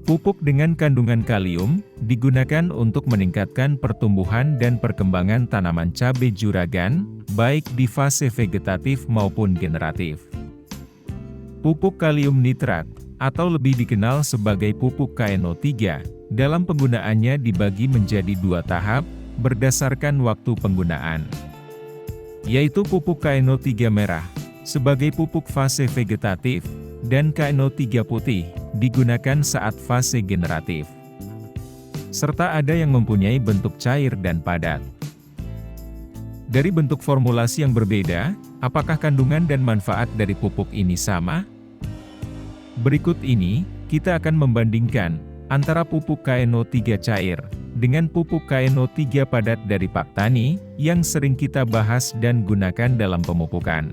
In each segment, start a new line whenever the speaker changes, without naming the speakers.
Pupuk dengan kandungan kalium digunakan untuk meningkatkan pertumbuhan dan perkembangan tanaman cabai juragan, baik di fase vegetatif maupun generatif. Pupuk kalium nitrat, atau lebih dikenal sebagai pupuk KNO3, dalam penggunaannya dibagi menjadi dua tahap, berdasarkan waktu penggunaan. Yaitu pupuk KNO3 merah, sebagai pupuk fase vegetatif, dan KNO3 putih, digunakan saat fase generatif. Serta ada yang mempunyai bentuk cair dan padat. Dari bentuk formulasi yang berbeda, apakah kandungan dan manfaat dari pupuk ini sama? Berikut ini, kita akan membandingkan antara pupuk KNO3 cair dengan pupuk KNO3 padat dari Paktani yang sering kita bahas dan gunakan dalam pemupukan.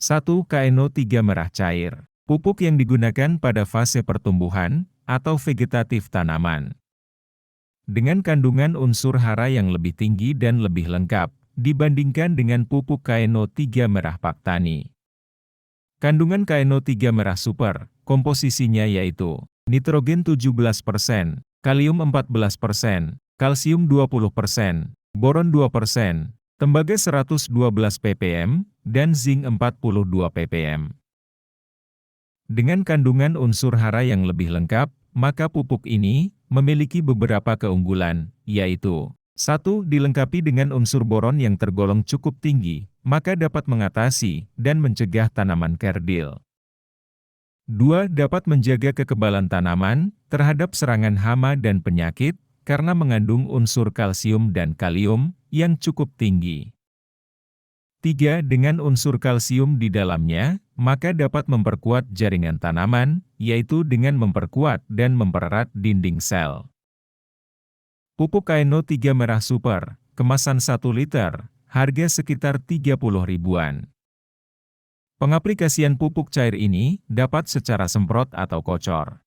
Satu KNO3 merah cair, pupuk yang digunakan pada fase pertumbuhan atau vegetatif tanaman. Dengan kandungan unsur hara yang lebih tinggi dan lebih lengkap, dibandingkan dengan pupuk KNO3 merah Paktani. Kandungan KNO3 merah super, komposisinya yaitu nitrogen 17%, kalium 14%, kalsium 20%, boron 2%, tembaga 112 ppm, dan zinc 42 ppm. Dengan kandungan unsur hara yang lebih lengkap, maka pupuk ini memiliki beberapa keunggulan, yaitu 1. Dilengkapi dengan unsur boron yang tergolong cukup tinggi, maka dapat mengatasi dan mencegah tanaman kerdil. 2. Dapat menjaga kekebalan tanaman terhadap serangan hama dan penyakit, karena mengandung unsur kalsium dan kalium yang cukup tinggi. 3. Dengan unsur kalsium di dalamnya, maka dapat memperkuat jaringan tanaman, yaitu dengan memperkuat dan mempererat dinding sel. Pupuk KNO3 merah super, kemasan 1 liter, harga sekitar 30 ribuan. Pengaplikasian pupuk cair ini dapat secara semprot atau kocor.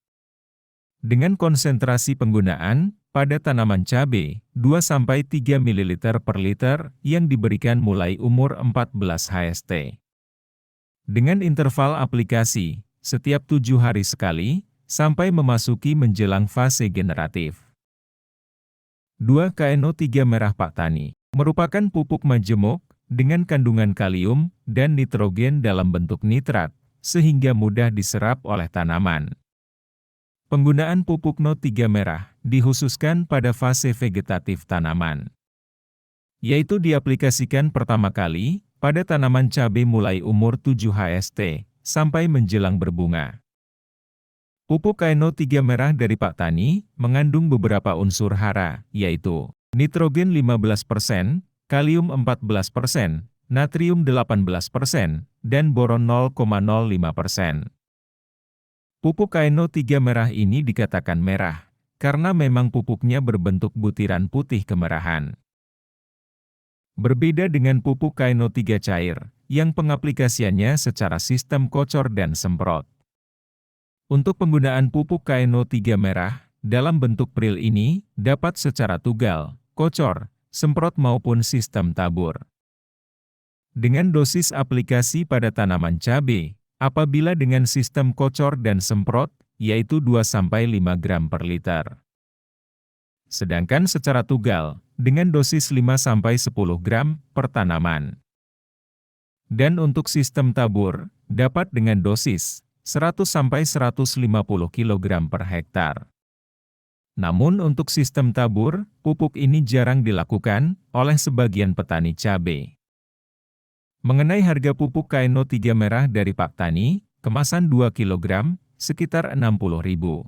Dengan konsentrasi penggunaan, pada tanaman cabai, 2-3 ml per liter yang diberikan mulai umur 14 HST. Dengan interval aplikasi, setiap 7 hari sekali, sampai memasuki menjelang fase generatif. 2. KNO3 merah Paktani, merupakan pupuk majemuk, dengan kandungan kalium dan nitrogen dalam bentuk nitrat, sehingga mudah diserap oleh tanaman. Penggunaan pupuk KNO3 merah dikhususkan pada fase vegetatif tanaman, yaitu diaplikasikan pertama kali pada tanaman cabai mulai umur 7 HST sampai menjelang berbunga. Pupuk KNO3 merah dari Paktani mengandung beberapa unsur hara, yaitu nitrogen 15%, kalium 14%, natrium 18%, dan boron 0,05%. Pupuk KNO3 merah ini dikatakan merah, karena memang pupuknya berbentuk butiran putih kemerahan. Berbeda dengan pupuk KNO3 cair, yang pengaplikasiannya secara sistem kocor dan semprot. Untuk penggunaan pupuk KNO3 merah, dalam bentuk pril ini, dapat secara tugal, kocor, semprot maupun sistem tabur. Dengan dosis aplikasi pada tanaman cabai, apabila dengan sistem kocor dan semprot, yaitu 2-5 gram per liter. Sedangkan secara tugal, dengan dosis 5-10 gram per tanaman. Dan untuk sistem tabur, dapat dengan dosis 100-150 kg per hektar. Namun untuk sistem tabur, pupuk ini jarang dilakukan oleh sebagian petani cabai. Mengenai harga pupuk KNO3 merah dari Paktani, kemasan 2 kg, sekitar 60.000.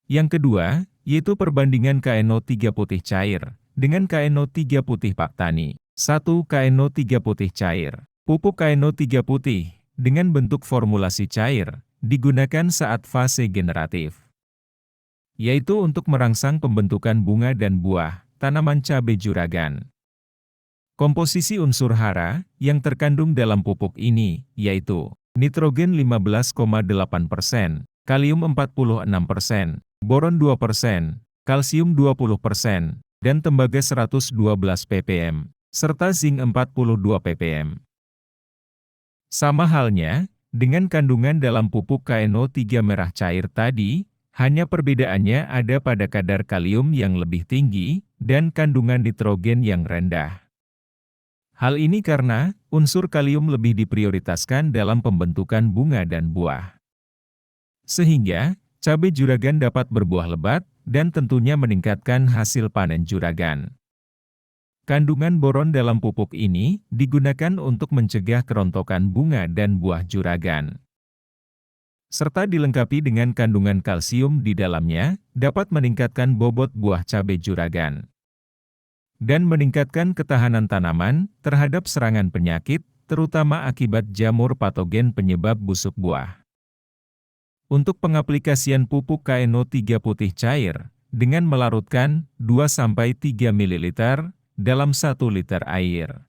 Yang kedua, yaitu perbandingan KNO3 putih cair dengan KNO3 putih Paktani. 1. KNO3 putih cair. Pupuk KNO3 putih dengan bentuk formulasi cair, digunakan saat fase generatif, yaitu untuk merangsang pembentukan bunga dan buah tanaman cabai juragan. Komposisi unsur hara yang terkandung dalam pupuk ini, yaitu nitrogen 15,8%, kalium 46%, boron 2%, kalsium 20%, dan tembaga 112 ppm, serta zinc 42 ppm. Sama halnya dengan kandungan dalam pupuk KNO3 merah cair tadi, hanya perbedaannya ada pada kadar kalium yang lebih tinggi dan kandungan nitrogen yang rendah. Hal ini karena unsur kalium lebih diprioritaskan dalam pembentukan bunga dan buah. Sehingga, cabai juragan dapat berbuah lebat dan tentunya meningkatkan hasil panen juragan. Kandungan boron dalam pupuk ini digunakan untuk mencegah kerontokan bunga dan buah juragan. Serta dilengkapi dengan kandungan kalsium di dalamnya, dapat meningkatkan bobot buah cabai juragan dan meningkatkan ketahanan tanaman terhadap serangan penyakit, terutama akibat jamur patogen penyebab busuk buah. Untuk pengaplikasian pupuk KNO3 putih cair, dengan melarutkan 2-3 ml dalam 1 liter air,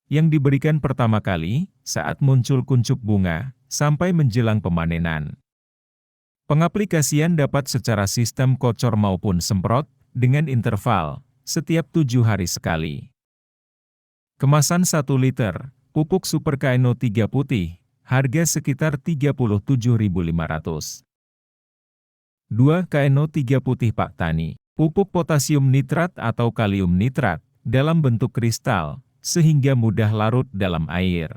yang diberikan pertama kali saat muncul kuncup bunga, sampai menjelang pemanenan. Pengaplikasian dapat secara sistem kocor maupun semprot, dengan interval setiap 7 hari sekali. Kemasan 1 liter, pupuk Super KNO3 putih, harga sekitar Rp37.500. 2. KNO3 putih Pak Tani, pupuk potasium nitrat atau kalium nitrat, dalam bentuk kristal, sehingga mudah larut dalam air.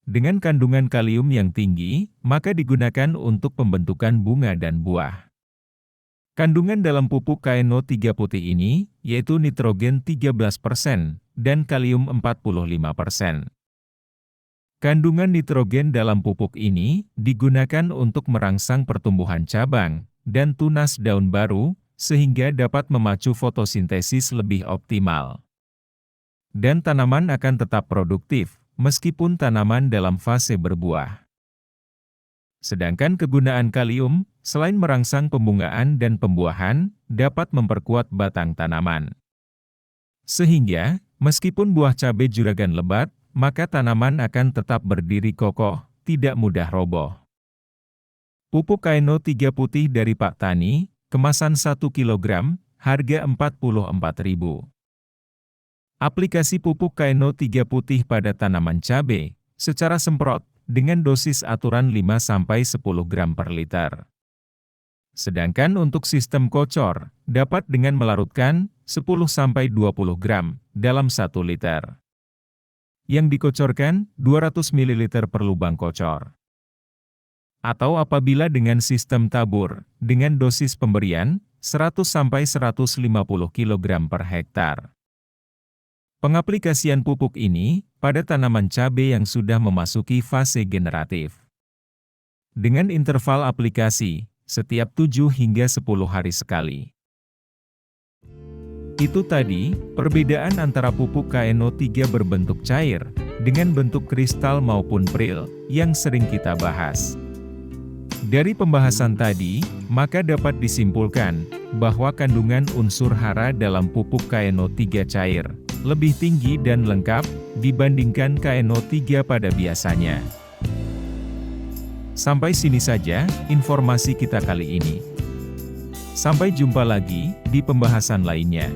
Dengan kandungan kalium yang tinggi, maka digunakan untuk pembentukan bunga dan buah. Kandungan dalam pupuk KNO3 putih ini, yaitu nitrogen 13% dan kalium 45%. Kandungan nitrogen dalam pupuk ini digunakan untuk merangsang pertumbuhan cabang dan tunas daun baru, sehingga dapat memacu fotosintesis lebih optimal. Dan tanaman akan tetap produktif, meskipun tanaman dalam fase berbuah. Sedangkan kegunaan kalium, selain merangsang pembungaan dan pembuahan, dapat memperkuat batang tanaman. Sehingga, meskipun buah cabai juragan lebat, maka tanaman akan tetap berdiri kokoh, tidak mudah roboh. Pupuk KNO3 putih dari Pak Tani, kemasan 1 kg, harga Rp44.000. Aplikasi pupuk KNO3 putih pada tanaman cabai, secara semprot, dengan dosis aturan 5-10 gram per liter. Sedangkan untuk sistem kocor, dapat dengan melarutkan 10-20 gram dalam 1 liter. Yang dikocorkan 200 ml per lubang kocor. Atau apabila dengan sistem tabur, dengan dosis pemberian 100-150 kg per hektar. Pengaplikasian pupuk ini pada tanaman cabai yang sudah memasuki fase generatif. Dengan interval aplikasi, setiap 7 hingga 10 hari sekali. Itu tadi, perbedaan antara pupuk KNO3 berbentuk cair, dengan bentuk kristal maupun pril, yang sering kita bahas. Dari pembahasan tadi, maka dapat disimpulkan, bahwa kandungan unsur hara dalam pupuk KNO3 cair, lebih tinggi dan lengkap, dibandingkan KNO3 pada biasanya. Sampai sini saja, informasi kita kali ini. Sampai jumpa lagi, di pembahasan lainnya.